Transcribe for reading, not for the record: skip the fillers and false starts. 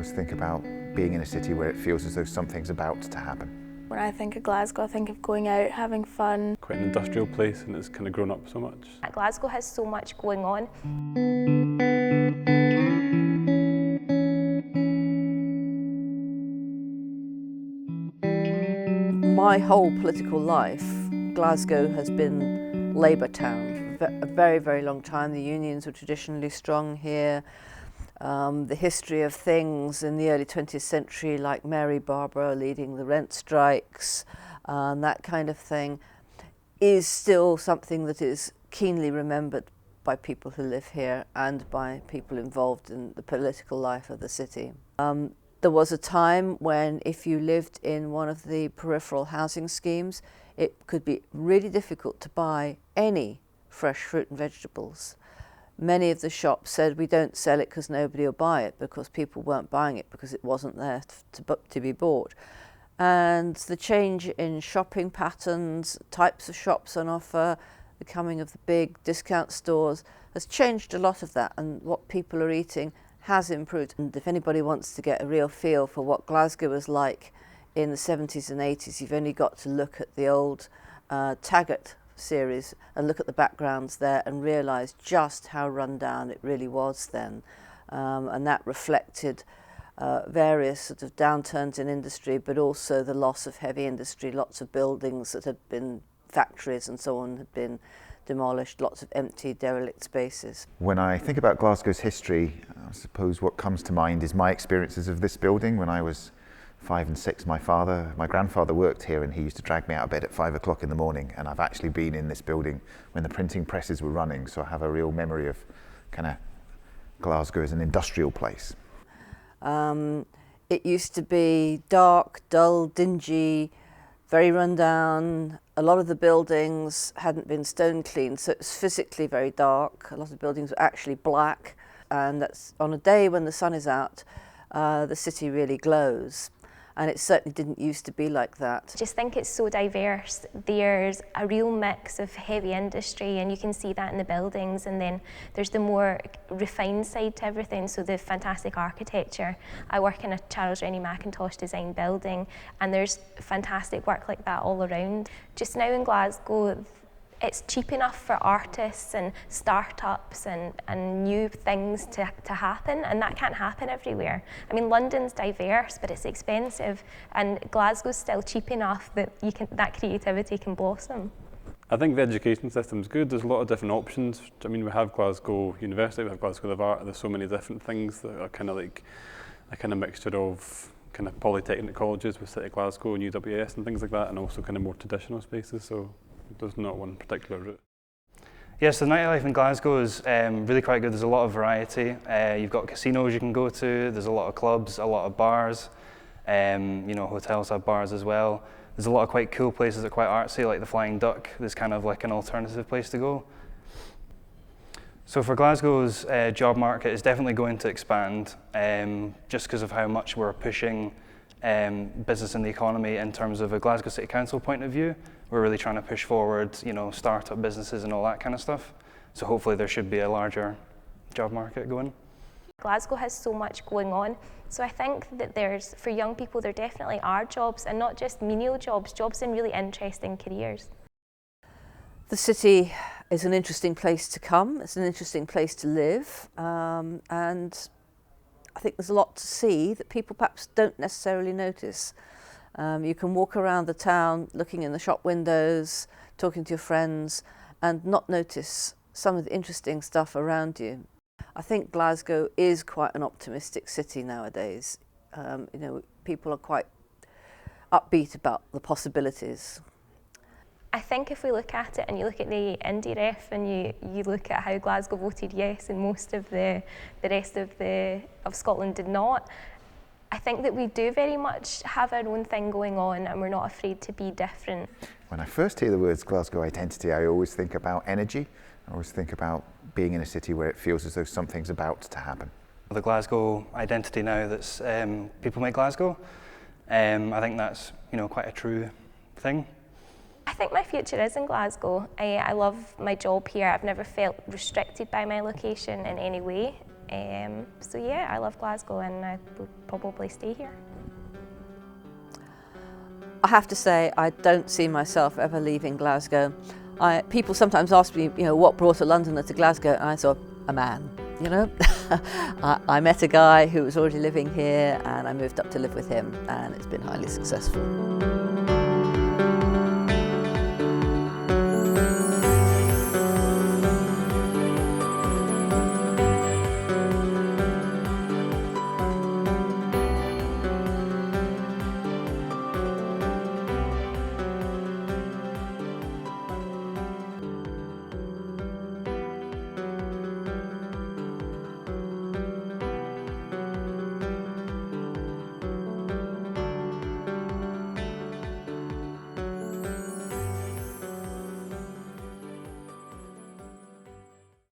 always think about being in a city where it feels as though something's about to happen. When I think of Glasgow, I think of going out, having fun. Quite an industrial place, and it's kind of grown up so much. Glasgow has so much going on. My whole political life, Glasgow has been Labour town for a very, very long time. The unions were traditionally strong here. The history of things in the early 20th century, like Mary Barbara leading the rent strikes, that kind of thing, is still something that is keenly remembered by people who live here and by people involved in the political life of the city. There was a time when if you lived in one of the peripheral housing schemes, it could be really difficult to buy any fresh fruit and vegetables. Many of the shops said we don't sell it because nobody will buy it, because people weren't buying it because it wasn't there to be bought. And the change in shopping patterns, types of shops on offer, the coming of the big discount stores has changed a lot of that, and what people are eating has improved. And if anybody wants to get a real feel for what Glasgow was like in the 70s and 80s, you've only got to look at the old Taggart series and look at the backgrounds there and realise just how run down it really was then. And that reflected various sort of downturns in industry, but also the loss of heavy industry. Lots of buildings that had been factories and so on had been demolished, lots of empty, derelict spaces. When I think about Glasgow's history, I suppose what comes to mind is my experiences of this building. When I was 5 and 6, my grandfather worked here, and he used to drag me out of bed at 5 o'clock in the morning, and I've actually been in this building when the printing presses were running, so I have a real memory of kind of Glasgow as an industrial place. It used to be dark, dull, dingy, very run down. A lot of the buildings hadn't been stone cleaned, so it's physically very dark. A lot of buildings were actually black, and that's on a day when the sun is out, the city really glows. And it certainly didn't used to be like that. I just think it's so diverse. There's a real mix of heavy industry, and you can see that in the buildings, and then there's the more refined side to everything, so the fantastic architecture. I work in a Charles Rennie Mackintosh designed building, and there's fantastic work like that all around. Just now in Glasgow, it's cheap enough for artists and startups and new things to happen, and that can't happen everywhere. I mean, London's diverse, but it's expensive, and Glasgow's still cheap enough that that creativity can blossom. I think the education system's good. There's a lot of different options. I mean, we have Glasgow University, we have Glasgow School of Art. There's so many different things that are kind of like a kind of mixture of kind of polytechnic colleges with City Glasgow and UWS and things like that, and also kind of more traditional spaces. So there's not one particular route. Yes, the nightlife in Glasgow is really quite good. There's a lot of variety. You've got casinos you can go to. There's a lot of clubs, a lot of bars. Hotels have bars as well. There's a lot of quite cool places that are quite artsy, like the Flying Duck. There's kind of like an alternative place to go. So for Glasgow's job market, it's definitely going to expand, just because of how much we're pushing business in the economy in terms of a Glasgow City Council point of view. We're really trying to push forward, startup businesses and all that kind of stuff. So hopefully there should be a larger job market going. Glasgow has so much going on, so I think that for young people, there definitely are jobs, and not just menial jobs, jobs in really interesting careers. The city is an interesting place to come, it's an interesting place to live, and I think there's a lot to see that people perhaps don't necessarily notice. You can walk around the town looking in the shop windows, talking to your friends, and not notice some of the interesting stuff around you. I think Glasgow is quite an optimistic city nowadays. People are quite upbeat about the possibilities. I think if we look at it and you look at the Indie Ref and you look at how Glasgow voted yes and most of the rest of Scotland did not, I think that we do very much have our own thing going on, and we're not afraid to be different. When I first hear the words Glasgow identity, I always think about energy. I always think about being in a city where it feels as though something's about to happen. The Glasgow identity now that's people make Glasgow, I think that's quite a true thing. I think my future is in Glasgow. I love my job here. I've never felt restricted by my location in any way. So yeah, I love Glasgow and I would probably stay here. I have to say, I don't see myself ever leaving Glasgow. People sometimes ask me, what brought a Londoner to Glasgow? And I thought, a man, I met a guy who was already living here and I moved up to live with him, and it's been highly successful.